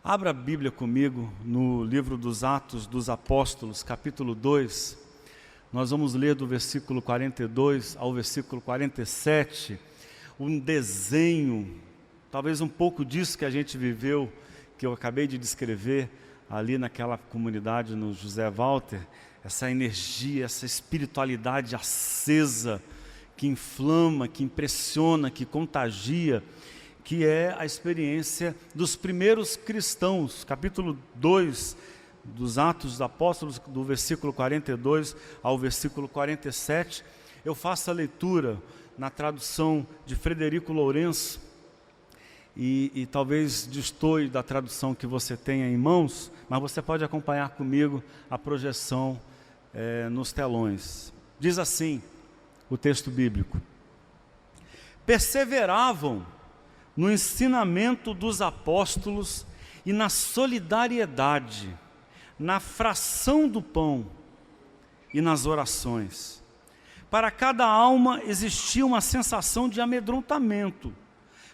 Abra a Bíblia comigo no livro dos Atos dos Apóstolos, capítulo 2. Nós vamos ler do versículo 42 ao versículo 47, um desenho, talvez um pouco disso que a gente viveu, que eu acabei de descrever ali naquela comunidade no José Walter, essa energia, essa espiritualidade acesa, que inflama, que impressiona, que contagia, que é a experiência dos primeiros cristãos. Capítulo 2 dos Atos dos Apóstolos, do versículo 42 ao versículo 47, eu faço a leitura na tradução de Frederico Lourenço, e talvez destoie da tradução que você tenha em mãos, mas você pode acompanhar comigo a projeção nos telões. Diz assim o texto bíblico: perseveravam no ensinamento dos apóstolos e na solidariedade, na fração do pão e nas orações. Para cada alma existia uma sensação de amedrontamento.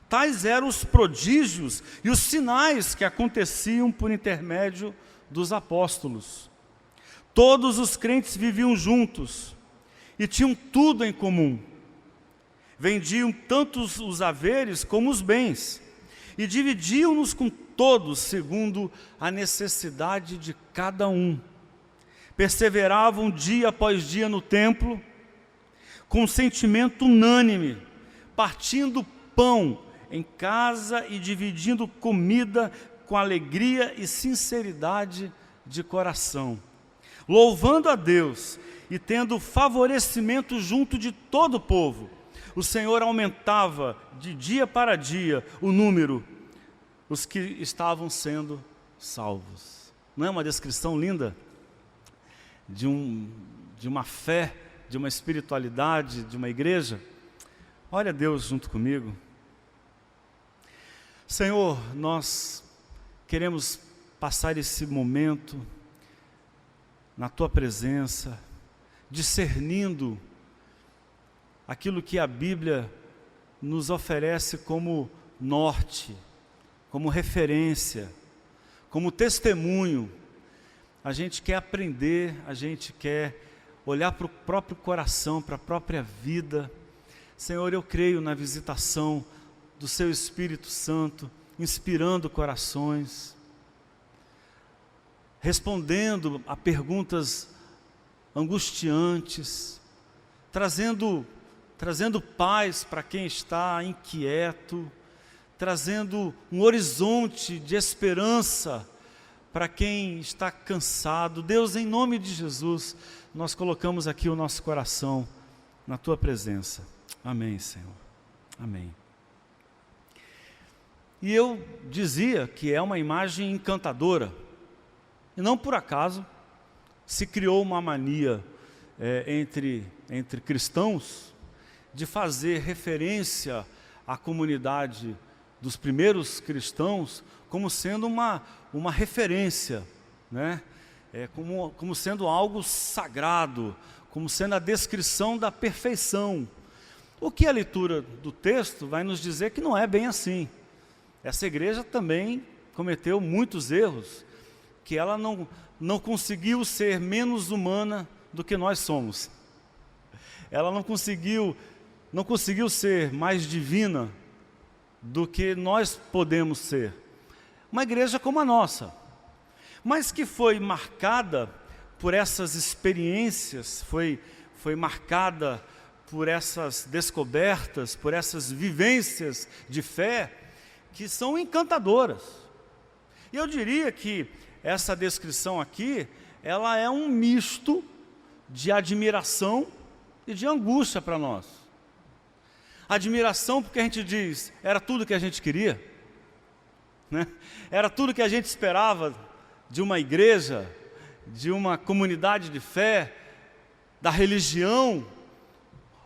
Tais eram os prodígios e os sinais que aconteciam por intermédio dos apóstolos. Todos os crentes viviam juntos e tinham tudo em comum. Vendiam tanto os haveres como os bens, e dividiam-nos com todos, segundo a necessidade de cada um. Perseveravam dia após dia no templo, com sentimento unânime, partindo pão em casa e dividindo comida com alegria e sinceridade de coração, louvando a Deus e tendo favorecimento junto de todo o povo. O Senhor aumentava de dia para dia o número, os que estavam sendo salvos. Não é uma descrição linda de uma fé, de uma espiritualidade, de uma igreja? Olha Deus junto comigo. Senhor, nós queremos passar esse momento na Tua presença, discernindo aquilo que a Bíblia nos oferece como norte, como referência, como testemunho. A gente quer aprender, a gente quer olhar para o próprio coração, para a própria vida. Senhor, eu creio na visitação do Seu Espírito Santo, inspirando corações, respondendo a perguntas angustiantes, trazendo paz para quem está inquieto, trazendo um horizonte de esperança para quem está cansado. Deus, em nome de Jesus, nós colocamos aqui o nosso coração na Tua presença. Amém, Senhor. Amém. E eu dizia que é uma imagem encantadora, e não por acaso se criou uma mania entre cristãos de fazer referência à comunidade dos primeiros cristãos como sendo uma referência, né? Como sendo algo sagrado, como sendo a descrição da perfeição. O que a leitura do texto vai nos dizer que não é bem assim. Essa igreja também cometeu muitos erros, que ela não conseguiu ser menos humana do que nós somos. Ela não conseguiu ser mais divina do que nós podemos ser. Uma igreja como a nossa, mas que foi marcada por essas experiências, foi marcada por essas descobertas, por essas vivências de fé, que são encantadoras. E eu diria que essa descrição aqui, ela é um misto de admiração e de angústia para nós. Admiração porque a gente diz, era tudo que a gente queria, né? Era tudo que a gente esperava de uma igreja, de uma comunidade de fé, da religião.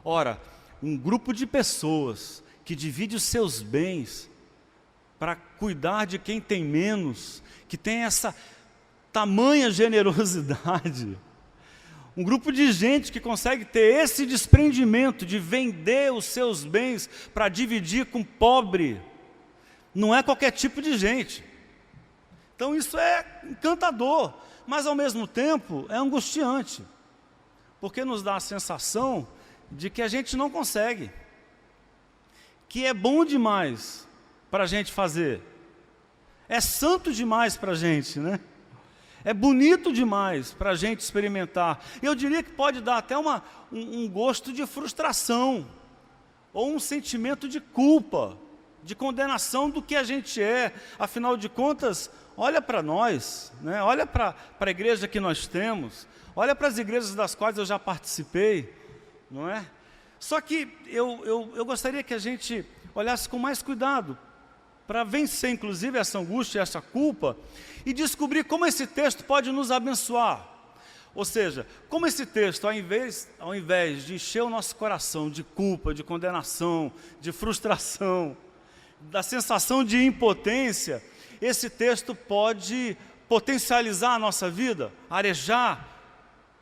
Ora, um grupo de pessoas que divide os seus bens para cuidar de quem tem menos, que tem essa tamanha generosidade. Um grupo de gente que consegue ter esse desprendimento de vender os seus bens para dividir com o pobre. Não é qualquer tipo de gente. Então isso é encantador, mas ao mesmo tempo é angustiante, porque nos dá a sensação de que a gente não consegue, que é bom demais para a gente fazer, é santo demais para a gente, né? É bonito demais para a gente experimentar. Eu diria que pode dar até um gosto de frustração, ou um sentimento de culpa, de condenação do que a gente é. Afinal de contas, olha para nós, né? Olha para a igreja que nós temos, olha para as igrejas das quais eu já participei, não é? Só que eu gostaria que a gente olhasse com mais cuidado, para vencer inclusive essa angústia, essa culpa, e descobrir como esse texto pode nos abençoar. Ou seja, como esse texto, ao invés de encher o nosso coração de culpa, de condenação, de frustração, da sensação de impotência, esse texto pode potencializar a nossa vida, arejar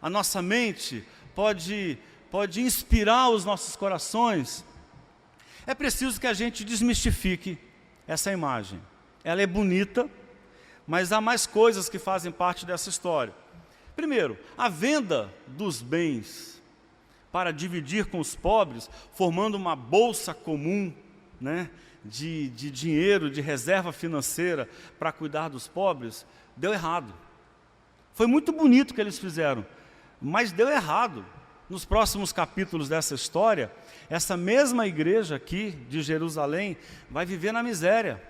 a nossa mente, pode inspirar os nossos corações. É preciso que a gente desmistifique essa imagem. Ela é bonita, mas há mais coisas que fazem parte dessa história. Primeiro, a venda dos bens para dividir com os pobres, formando uma bolsa comum, né, de dinheiro, de reserva financeira para cuidar dos pobres, deu errado. Foi muito bonito o que eles fizeram, mas deu errado. Nos próximos capítulos dessa história, essa mesma igreja aqui de Jerusalém vai viver na miséria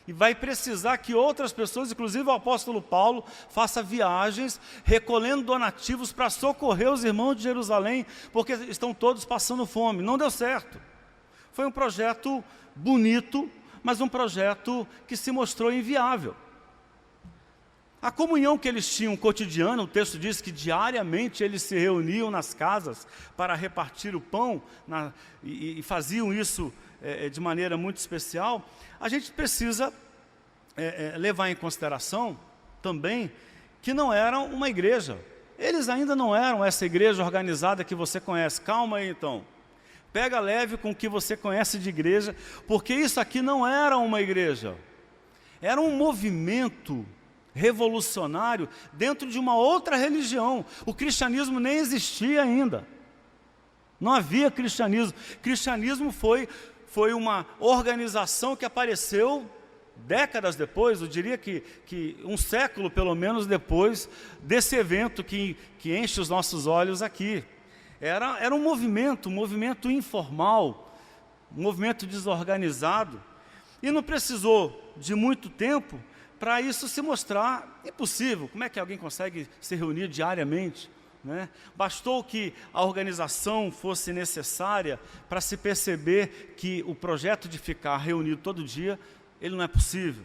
e vai precisar que outras pessoas, inclusive o apóstolo Paulo, faça viagens recolhendo donativos para socorrer os irmãos de Jerusalém, porque estão todos passando fome. Não deu certo. Foi um projeto bonito, mas um projeto que se mostrou inviável. A comunhão que eles tinham cotidiana, o texto diz que diariamente eles se reuniam nas casas para repartir o pão, e faziam isso de maneira muito especial. A gente precisa levar em consideração também que não eram uma igreja. Eles ainda não eram essa igreja organizada que você conhece. Calma aí então. Pega leve com o que você conhece de igreja, porque isso aqui não era uma igreja. Era um movimento revolucionário dentro de uma outra religião. O cristianismo nem existia ainda. Não havia cristianismo. Cristianismo foi uma organização que apareceu décadas depois, eu diria que um século pelo menos depois desse evento que enche os nossos olhos aqui. Era um movimento informal, um movimento desorganizado, e não precisou de muito tempo para isso se mostrar impossível. Como é que alguém consegue se reunir diariamente, né? Bastou que a organização fosse necessária para se perceber que o projeto de ficar reunido todo dia, ele não é possível.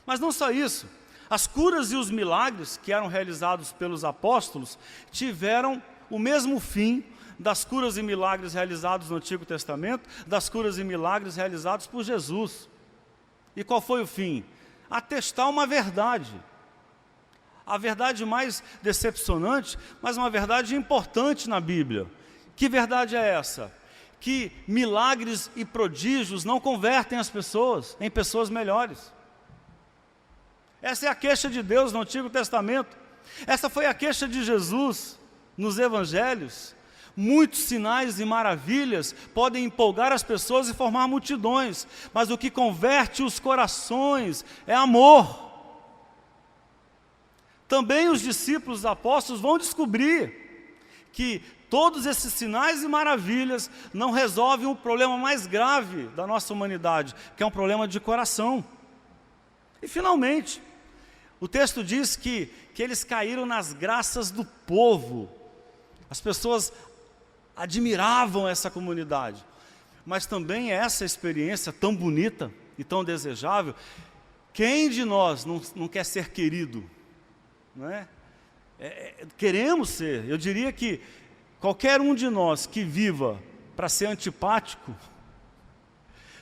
Mas não só isso, as curas e os milagres que eram realizados pelos apóstolos tiveram o mesmo fim das curas e milagres realizados no Antigo Testamento, das curas e milagres realizados por Jesus. E qual foi o fim? Atestar uma verdade. A verdade mais decepcionante, mas uma verdade importante na Bíblia. Que verdade é essa? Que milagres e prodígios não convertem as pessoas em pessoas melhores. Essa é a queixa de Deus no Antigo Testamento. Essa foi a queixa de Jesus nos Evangelhos. Muitos sinais e maravilhas podem empolgar as pessoas e formar multidões, mas o que converte os corações é amor. Também os discípulos os apóstolos vão descobrir que todos esses sinais e maravilhas não resolvem o problema mais grave da nossa humanidade, que é um problema de coração. E finalmente, o texto diz que eles caíram nas graças do povo. As pessoas admiravam essa comunidade, mas também essa experiência tão bonita e tão desejável. Quem de nós não quer ser querido? Não é? Queremos ser. Eu diria que qualquer um de nós que viva para ser antipático,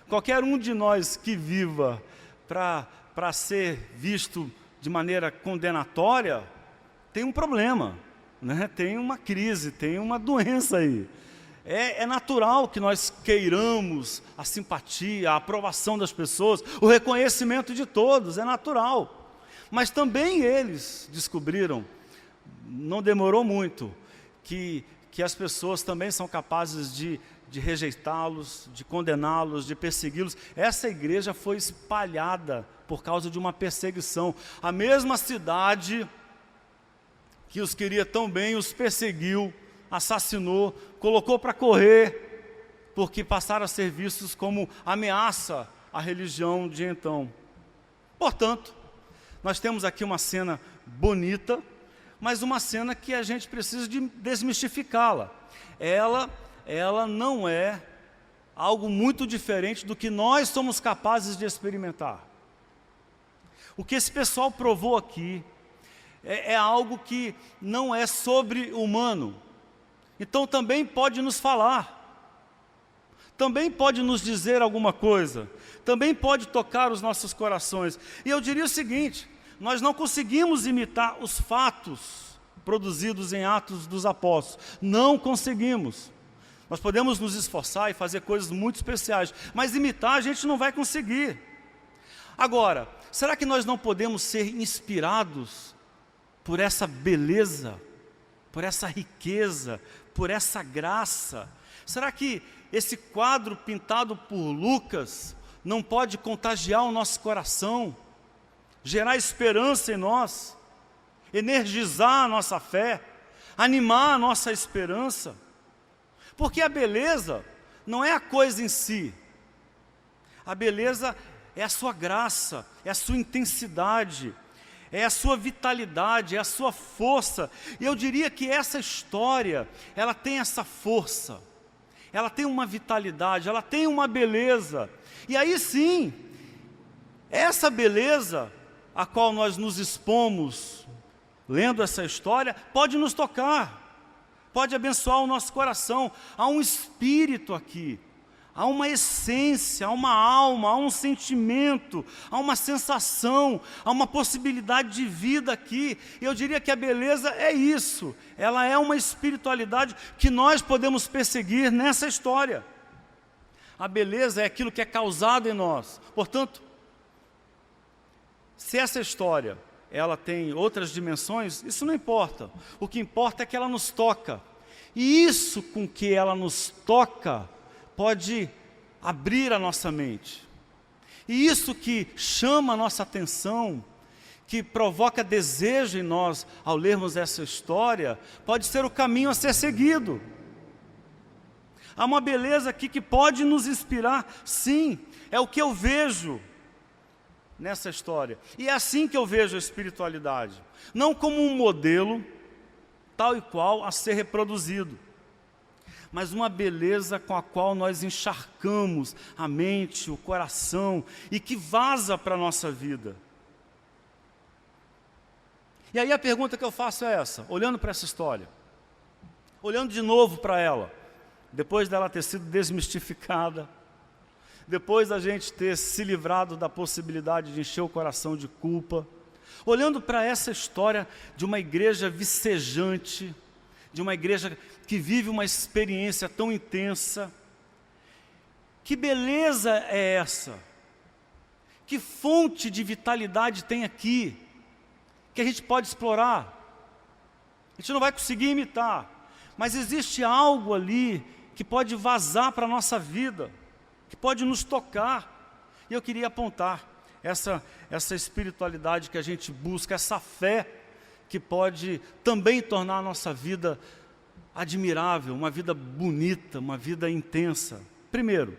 qualquer um de nós que viva para ser visto de maneira condenatória, tem um problema. Né? Tem uma crise, tem uma doença aí. É natural que nós queiramos a simpatia, a aprovação das pessoas, o reconhecimento de todos, é natural. Mas também eles descobriram, não demorou muito, que as pessoas também são capazes de rejeitá-los, de condená-los, de persegui-los. Essa igreja foi espalhada por causa de uma perseguição. A mesma cidade que os queria tão bem, os perseguiu, assassinou, colocou para correr, porque passaram a ser vistos como ameaça à religião de então. Portanto, nós temos aqui uma cena bonita, mas uma cena que a gente precisa de desmistificá-la. Ela não é algo muito diferente do que nós somos capazes de experimentar. O que esse pessoal provou aqui é algo que não é sobre-humano. Então também pode nos falar, também pode nos dizer alguma coisa, também pode tocar os nossos corações. E eu diria o seguinte: nós não conseguimos imitar os fatos produzidos em Atos dos Apóstolos, não conseguimos. Nós podemos nos esforçar e fazer coisas muito especiais, mas imitar a gente não vai conseguir. Agora, será que nós não podemos ser inspirados por essa beleza, por essa riqueza, por essa graça? Será que esse quadro pintado por Lucas não pode contagiar o nosso coração, gerar esperança em nós, energizar a nossa fé, animar a nossa esperança? Porque a beleza não é a coisa em si, a beleza é a sua graça, é a sua intensidade, é a sua vitalidade, é a sua força. E eu diria que essa história, ela tem essa força, ela tem uma vitalidade, ela tem uma beleza. E aí sim, essa beleza a qual nós nos expomos lendo essa história, pode nos tocar, pode abençoar o nosso coração. Há um espírito aqui, há uma essência, há uma alma, há um sentimento, há uma sensação, há uma possibilidade de vida aqui. E eu diria que a beleza é isso, ela é uma espiritualidade que nós podemos perseguir nessa história. A beleza é aquilo que é causado em nós. Portanto, se essa história ela tem outras dimensões, isso não importa. O que importa é que ela nos toca. E isso com que ela nos toca pode abrir a nossa mente. E isso que chama a nossa atenção, que provoca desejo em nós ao lermos essa história, pode ser o caminho a ser seguido. Há uma beleza aqui que pode nos inspirar, sim, é o que eu vejo nessa história. E é assim que eu vejo a espiritualidade, não como um modelo tal e qual a ser reproduzido, mas uma beleza com a qual nós encharcamos a mente, o coração, e que vaza para a nossa vida. E aí a pergunta que eu faço é essa, olhando para essa história, olhando de novo para ela, depois dela ter sido desmistificada, depois da gente ter se livrado da possibilidade de encher o coração de culpa, olhando para essa história de uma igreja vicejante, de uma igreja que vive uma experiência tão intensa, que beleza é essa? Que fonte de vitalidade tem aqui, que a gente pode explorar? A gente não vai conseguir imitar, mas existe algo ali que pode vazar para a nossa vida, que pode nos tocar. E eu queria apontar essa espiritualidade que a gente busca, essa fé que pode também tornar a nossa vida admirável, uma vida bonita, uma vida intensa. Primeiro,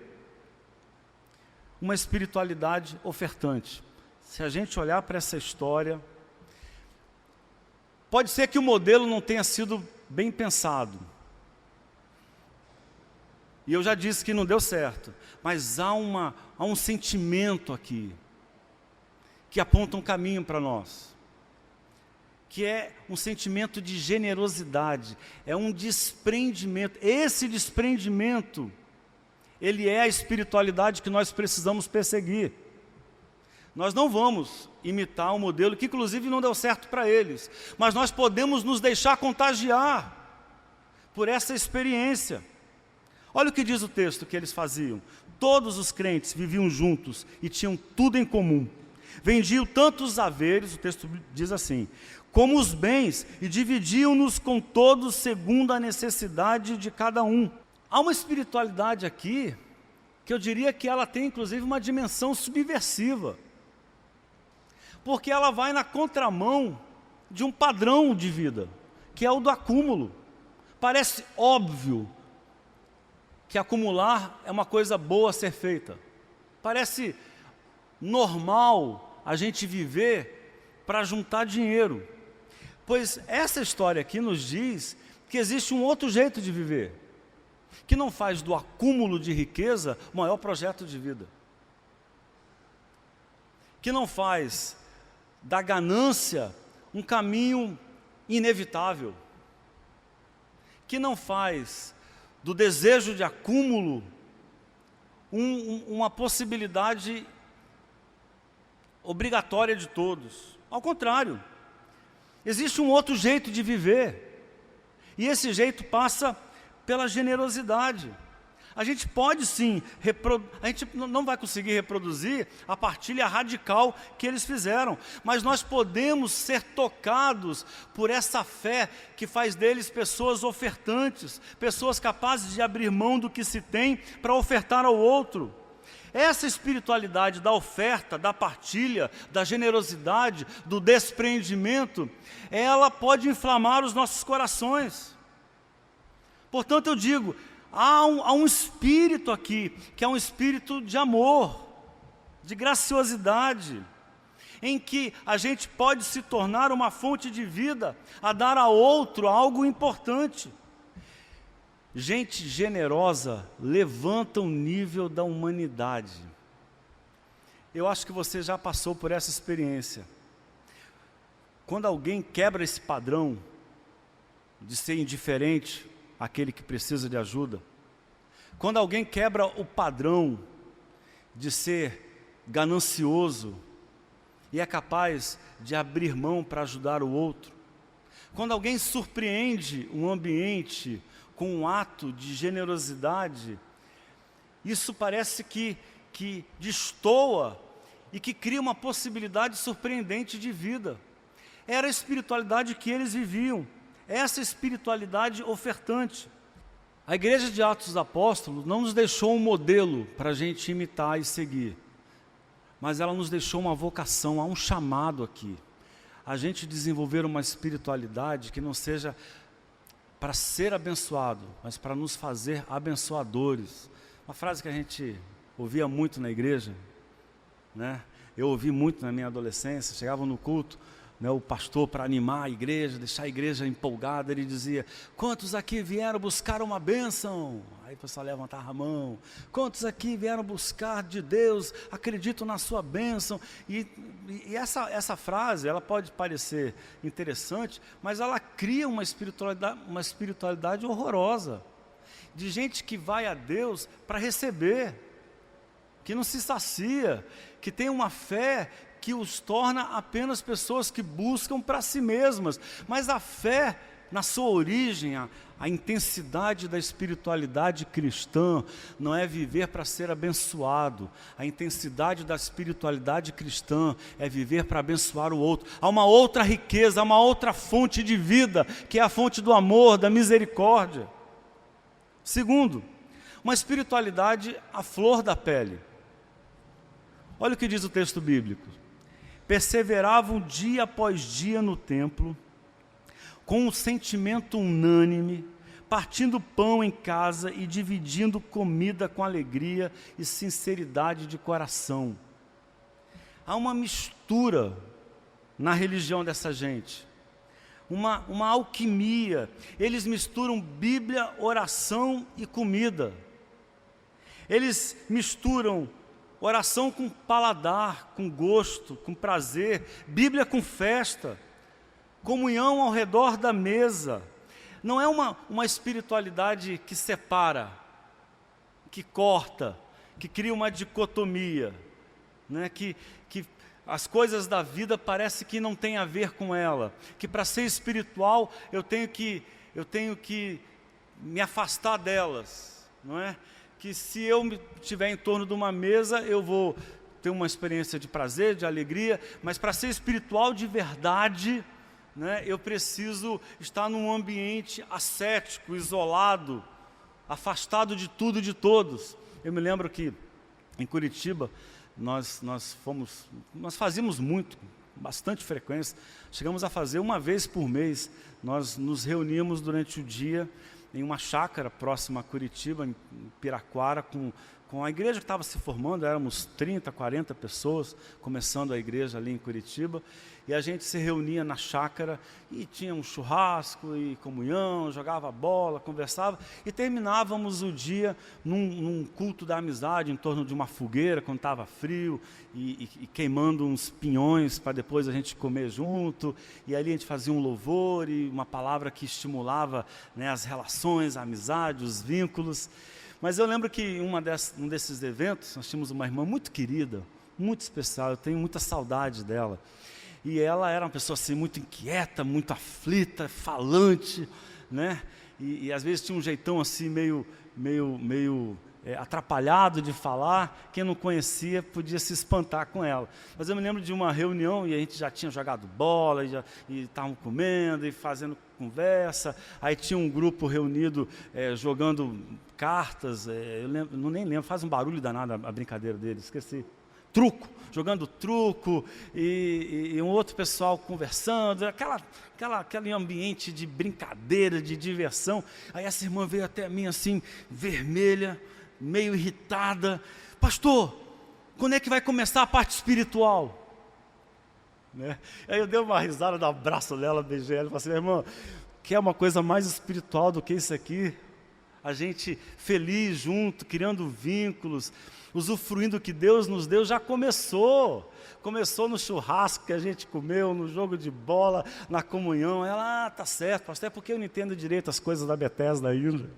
uma espiritualidade ofertante. Se a gente olhar para essa história, pode ser que o modelo não tenha sido bem pensado, e eu já disse que não deu certo, mas há um sentimento aqui, que aponta um caminho para nós, que é um sentimento de generosidade, é um desprendimento. Esse desprendimento, ele é a espiritualidade que nós precisamos perseguir. Nós não vamos imitar um modelo que inclusive não deu certo para eles, mas nós podemos nos deixar contagiar por essa experiência. Olha o que diz o texto que eles faziam. Todos os crentes viviam juntos e tinham tudo em comum. Vendiam tanto os haveres, o texto diz assim, como os bens, e dividiam-nos com todos segundo a necessidade de cada um. Há uma espiritualidade aqui, que eu diria que ela tem inclusive uma dimensão subversiva, porque ela vai na contramão de um padrão de vida, que é o do acúmulo. Parece óbvio que acumular é uma coisa boa a ser feita. Parece normal a gente viver para juntar dinheiro. Pois essa história aqui nos diz que existe um outro jeito de viver, que não faz do acúmulo de riqueza o maior projeto de vida, que não faz da ganância um caminho inevitável, que não faz do desejo de acúmulo uma possibilidade obrigatória de todos. Ao contrário, existe um outro jeito de viver, e esse jeito passa pela generosidade. A gente pode sim, a gente não vai conseguir reproduzir a partilha radical que eles fizeram, mas nós podemos ser tocados por essa fé que faz deles pessoas ofertantes, pessoas capazes de abrir mão do que se tem para ofertar ao outro. Essa espiritualidade da oferta, da partilha, da generosidade, do despreendimento, ela pode inflamar os nossos corações. Portanto, eu digo, há um espírito aqui, que é um espírito de amor, de graciosidade, em que a gente pode se tornar uma fonte de vida, a dar a outro algo importante. Gente generosa levanta o nível da humanidade. Eu acho que você já passou por essa experiência. Quando alguém quebra esse padrão de ser indiferente àquele que precisa de ajuda, quando alguém quebra o padrão de ser ganancioso e é capaz de abrir mão para ajudar o outro, quando alguém surpreende um ambiente com um ato de generosidade, isso parece que destoa e que cria uma possibilidade surpreendente de vida. Era a espiritualidade que eles viviam, essa espiritualidade ofertante. A igreja de Atos dos Apóstolos não nos deixou um modelo para a gente imitar e seguir, mas ela nos deixou uma vocação, há um chamado aqui, a gente desenvolver uma espiritualidade que não seja para ser abençoado, mas para nos fazer abençoadores. Uma frase que a gente ouvia muito na igreja, né? Eu ouvi muito na minha adolescência, chegava no culto, né, o pastor, para animar a igreja, deixar a igreja empolgada, ele dizia: quantos aqui vieram buscar uma bênção? Aí o pessoal levantava a mão. Quantos aqui vieram buscar de Deus, acreditam na sua bênção? E essa frase, ela pode parecer interessante, mas ela cria uma espiritualidade horrorosa, de gente que vai a Deus para receber, que não se sacia, que tem uma fé que os torna apenas pessoas que buscam para si mesmas. Mas a fé, na sua origem, a intensidade da espiritualidade cristã não é viver para ser abençoado. A intensidade da espiritualidade cristã é viver para abençoar o outro. Há uma outra riqueza, há uma outra fonte de vida, que é a fonte do amor, da misericórdia. Segundo, uma espiritualidade à flor da pele. Olha o que diz o texto bíblico. Perseveravam dia após dia no templo, com um sentimento unânime, partindo pão em casa e dividindo comida com alegria e sinceridade de coração. Há uma mistura na religião dessa gente, uma alquimia. Eles misturam Bíblia, oração e comida. Eles misturam oração com paladar, com gosto, com prazer, Bíblia com festa, comunhão ao redor da mesa. Não é uma espiritualidade que separa, que corta, que cria uma dicotomia, né? que as coisas da vida parece que não tem a ver com ela, que para ser espiritual eu tenho que me afastar delas. não é? Que se eu estiver em torno de uma mesa, eu vou ter uma experiência de prazer, de alegria, mas para ser espiritual de verdade, né, eu preciso estar num ambiente ascético, isolado, afastado de tudo e de todos. Eu me lembro que em Curitiba, nós fazíamos muito, bastante frequência, chegamos a fazer uma vez por mês, nós nos reuníamos durante o dia em uma chácara próxima a Curitiba, em Piraquara, com a igreja que estava se formando, éramos 30, 40 pessoas, começando a igreja ali em Curitiba, e a gente se reunia na chácara, e tinha um churrasco, e comunhão, jogava bola, conversava, e terminávamos o dia num culto da amizade, em torno de uma fogueira, quando estava frio, e queimando uns pinhões, para depois a gente comer junto, e ali a gente fazia um louvor, e uma palavra que estimulava, né, as relações, a amizade, os vínculos. Mas eu lembro que em um desses eventos, nós tínhamos uma irmã muito querida, muito especial, eu tenho muita saudade dela. E ela era uma pessoa assim, muito inquieta, muito aflita, falante, né? E às vezes tinha um jeitão assim, meio atrapalhado de falar. Quem não conhecia podia se espantar com ela. Mas eu me lembro de uma reunião e a gente já tinha jogado bola, e estavam comendo e fazendo conversa. Aí tinha um grupo reunido jogando cartas, eu nem lembro, faz um barulho danado a brincadeira deles, esqueci. Truco, jogando truco, e um outro pessoal conversando, aquele ambiente de brincadeira, de diversão. Aí essa irmã veio até mim assim, vermelha, meio irritada: pastor, quando é que vai começar a parte espiritual? Né? Aí eu dei uma risada, dei um abraço nela, beijei ela e falei assim: irmã, quer uma coisa mais espiritual do que isso aqui? A gente feliz junto, criando vínculos, usufruindo o que Deus nos deu, já começou no churrasco que a gente comeu, no jogo de bola, na comunhão. Ela, tá certo, pastor, é porque eu não entendo direito as coisas da Bethesda ainda.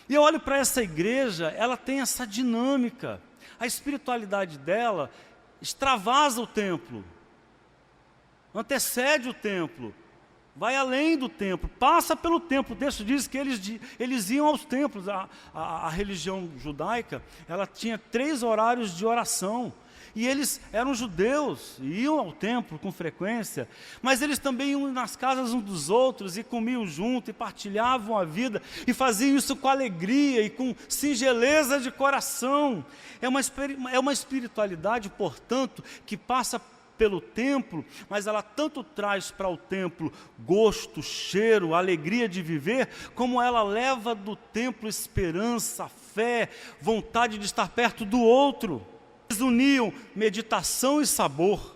E eu olho para essa igreja, ela tem essa dinâmica, a espiritualidade dela extravasa o templo, antecede o templo, vai além do templo, passa pelo templo. O texto diz que eles iam aos templos. A religião judaica, ela tinha 3 horários de oração, e eles eram judeus, iam ao templo com frequência, mas eles também iam nas casas uns dos outros, e comiam junto, e partilhavam a vida, e faziam isso com alegria, e com singeleza de coração. É uma espiritualidade, portanto, que passa pelo templo, mas ela tanto traz para o templo gosto, cheiro, alegria de viver, como ela leva do templo esperança, fé, vontade de estar perto do outro. Eles uniam meditação e sabor,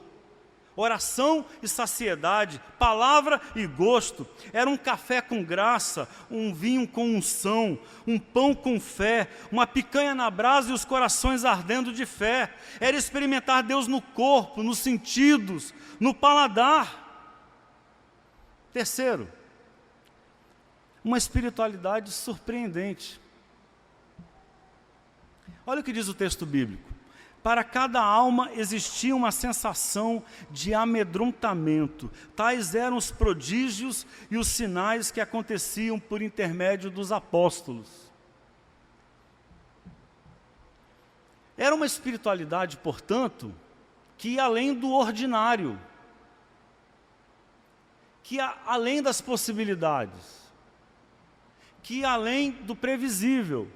oração e saciedade, palavra e gosto. Era um café com graça, um vinho com unção, um pão com fé, uma picanha na brasa e os corações ardendo de fé. Era experimentar Deus no corpo, nos sentidos, no paladar. Terceiro, uma espiritualidade surpreendente. Olha o que diz o texto bíblico: para cada alma existia uma sensação de amedrontamento. Tais eram os prodígios e os sinais que aconteciam por intermédio dos apóstolos. Era uma espiritualidade, portanto, que ia além do ordinário, que ia além das possibilidades, que ia além do previsível,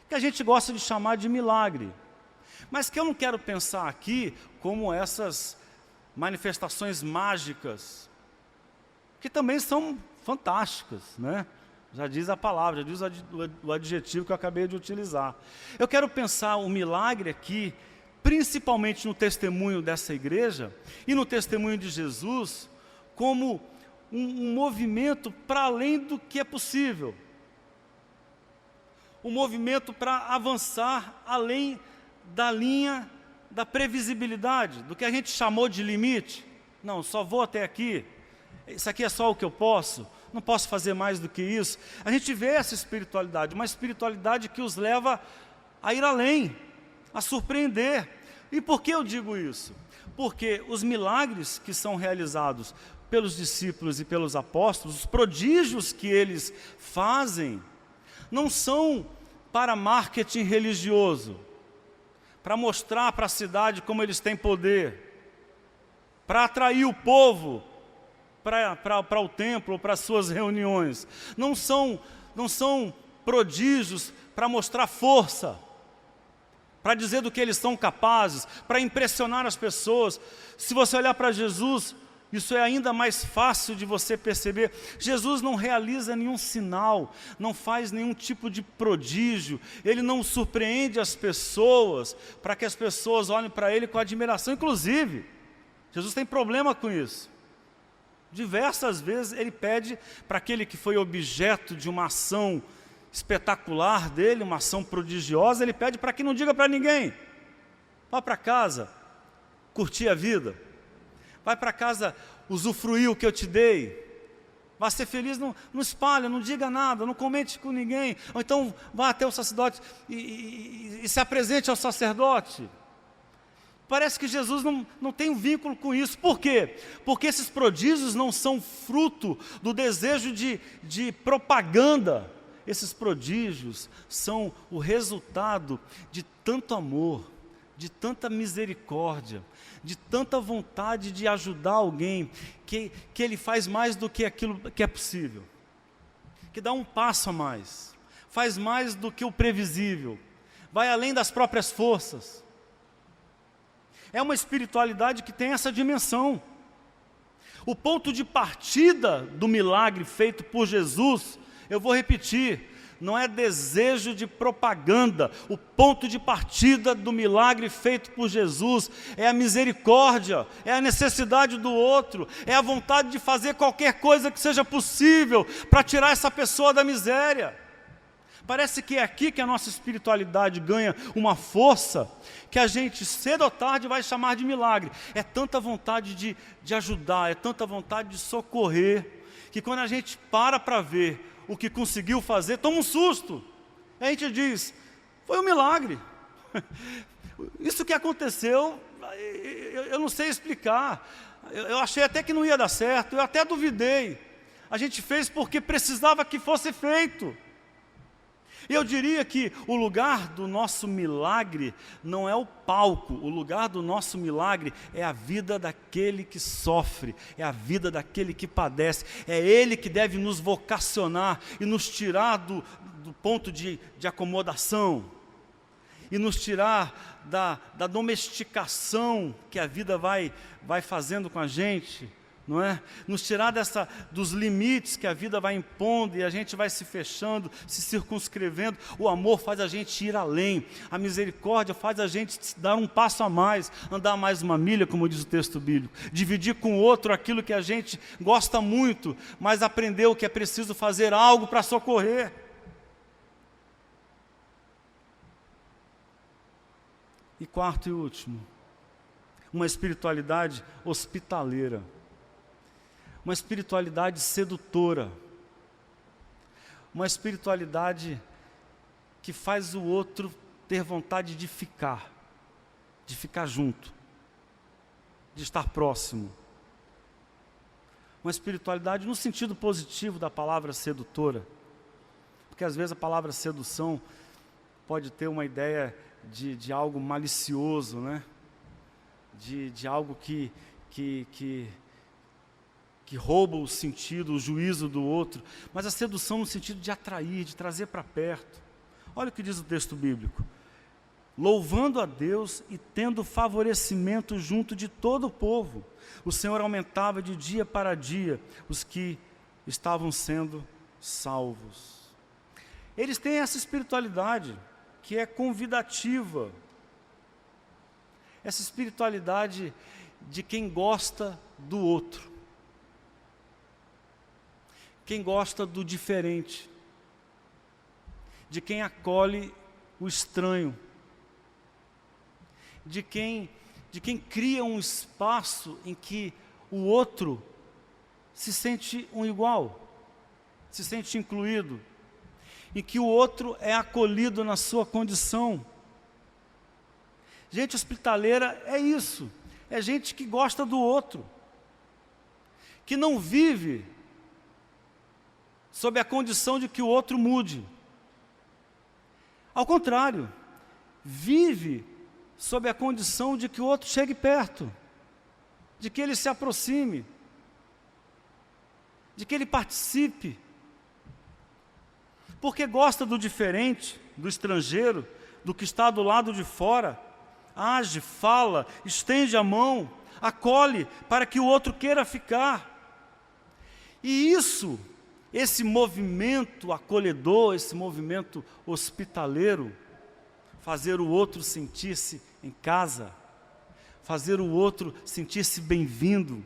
que a gente gosta de chamar de milagre. Mas que eu não quero pensar aqui como essas manifestações mágicas, que também são fantásticas, né? Já diz a palavra, já diz o adjetivo que eu acabei de utilizar. Eu quero pensar o milagre aqui, principalmente no testemunho dessa igreja e no testemunho de Jesus, como um movimento para além do que é possível. Um movimento para avançar além da linha da previsibilidade, do que a gente chamou de limite. Não, só vou até aqui, isso aqui é só o que eu posso, não posso fazer mais do que isso. A gente vê essa espiritualidade, uma espiritualidade que os leva a ir além, a surpreender. E por que eu digo isso? Porque os milagres que são realizados pelos discípulos e pelos apóstolos, os prodígios que eles fazem, não são para marketing religioso, para mostrar para a cidade como eles têm poder, para atrair o povo para o templo ou para as suas reuniões. Não são prodígios para mostrar força, para dizer do que eles são capazes, para impressionar as pessoas. Se você olhar para Jesus, isso é ainda mais fácil de você perceber. Jesus não realiza nenhum sinal, não faz nenhum tipo de prodígio, Ele não surpreende as pessoas, para que as pessoas olhem para Ele com admiração. Inclusive, Jesus tem problema com isso. Diversas vezes Ele pede para aquele que foi objeto de uma ação espetacular dele, uma ação prodigiosa, Ele pede para que não diga para ninguém. Vá para casa, curtir a vida. Vai para casa usufruir o que eu te dei. Vá ser feliz, não espalha, não diga nada, não comente com ninguém. Ou então vá até o sacerdote e se apresente ao sacerdote. Parece que Jesus não tem um vínculo com isso. Por quê? Porque esses prodígios não são fruto do desejo de propaganda. Esses prodígios são o resultado de tanto amor, de tanta misericórdia, de tanta vontade de ajudar alguém, que Ele faz mais do que aquilo que é possível, que dá um passo a mais, faz mais do que o previsível, vai além das próprias forças. É uma espiritualidade que tem essa dimensão. O ponto de partida do milagre feito por Jesus, eu vou repetir, não é desejo de propaganda. O ponto de partida do milagre feito por Jesus é a misericórdia, é a necessidade do outro, é a vontade de fazer qualquer coisa que seja possível para tirar essa pessoa da miséria. Parece que é aqui que a nossa espiritualidade ganha uma força que a gente cedo ou tarde vai chamar de milagre. É tanta vontade de ajudar, é tanta vontade de socorrer, que quando a gente para ver o que conseguiu fazer, toma um susto. A gente diz, foi um milagre. Isso que aconteceu, eu não sei explicar. Eu achei até que não ia dar certo, eu até duvidei. A gente fez porque precisava que fosse feito. E eu diria que o lugar do nosso milagre não é o palco, o lugar do nosso milagre é a vida daquele que sofre, é a vida daquele que padece, é Ele que deve nos vocacionar e nos tirar do ponto de acomodação, e nos tirar da domesticação que a vida vai fazendo com a gente, não é? Nos tirar dos limites que a vida vai impondo e a gente vai se fechando, se circunscrevendo. O amor faz a gente ir além, a misericórdia faz a gente dar um passo a mais, andar mais uma milha, como diz o texto bíblico, dividir com o outro aquilo que a gente gosta muito, mas aprendeu que é preciso fazer algo para socorrer. E quarto e último, uma espiritualidade hospitaleira. Uma espiritualidade sedutora, uma espiritualidade que faz o outro ter vontade de ficar junto, de estar próximo. Uma espiritualidade no sentido positivo da palavra sedutora, porque às vezes a palavra sedução pode ter uma ideia de algo malicioso, né? de algo que rouba o sentido, o juízo do outro, mas a sedução no sentido de atrair, de trazer para perto. Olha o que diz o texto bíblico: louvando a Deus e tendo favorecimento junto de todo o povo, o Senhor aumentava de dia para dia os que estavam sendo salvos. Eles têm essa espiritualidade que é convidativa, essa espiritualidade de quem gosta do outro, quem gosta do diferente, de quem acolhe o estranho, de quem cria um espaço em que o outro se sente um igual, se sente incluído, em que o outro é acolhido na sua condição. Gente hospitaleira é isso, é gente que gosta do outro, que não vive sob a condição de que o outro mude, Ao contrário, vive sob a condição de que o outro chegue perto, de que ele se aproxime, de que ele participe, porque gosta do diferente, do estrangeiro, do que está do lado de fora, age, fala, estende a mão, acolhe para que o outro queira ficar. E isso, esse movimento acolhedor, esse movimento hospitaleiro, fazer o outro sentir-se em casa, fazer o outro sentir-se bem-vindo,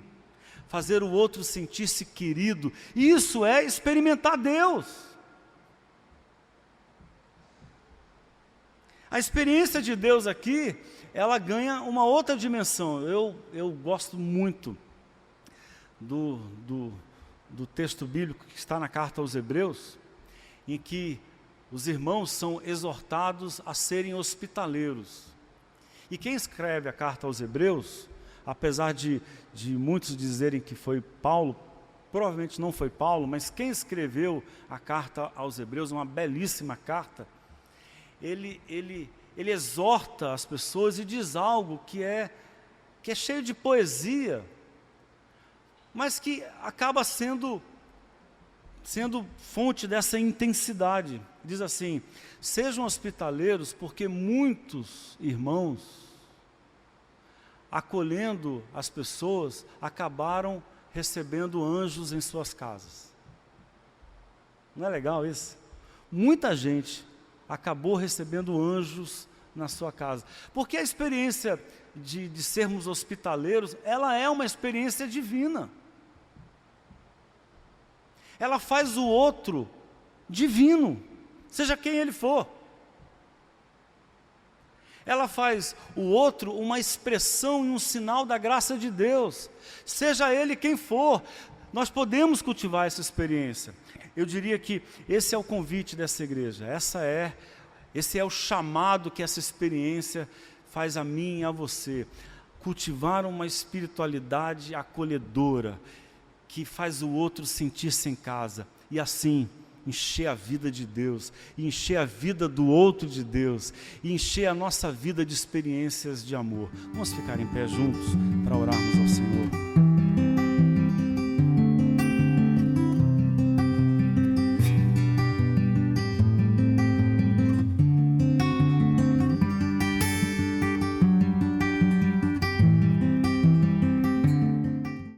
fazer o outro sentir-se querido, isso é experimentar Deus. A experiência de Deus aqui, ela ganha uma outra dimensão. Eu gosto muito do texto bíblico que está na carta aos Hebreus, em que os irmãos são exortados a serem hospitaleiros. E quem escreve a carta aos Hebreus, apesar de muitos dizerem que foi Paulo, provavelmente não foi Paulo, mas quem escreveu a carta aos Hebreus, uma belíssima carta, ele exorta as pessoas e diz algo que é cheio de poesia, mas que acaba sendo fonte dessa intensidade. Diz assim: sejam hospitaleiros, porque muitos irmãos, acolhendo as pessoas, acabaram recebendo anjos em suas casas. Não é legal isso? Muita gente acabou recebendo anjos na sua casa, porque a experiência de sermos hospitaleiros, ela é uma experiência divina. Ela faz o outro divino, seja quem ele for. Ela faz o outro uma expressão e um sinal da graça de Deus, seja ele quem for. Nós podemos cultivar essa experiência. Eu diria que esse é o convite dessa igreja, esse é o chamado que essa experiência faz a mim e a você. Cultivar uma espiritualidade acolhedora, que faz o outro sentir-se em casa, e assim encher a vida de Deus, e encher a vida do outro de Deus, e encher a nossa vida de experiências de amor. Vamos ficar em pé juntos para orarmos ao Senhor.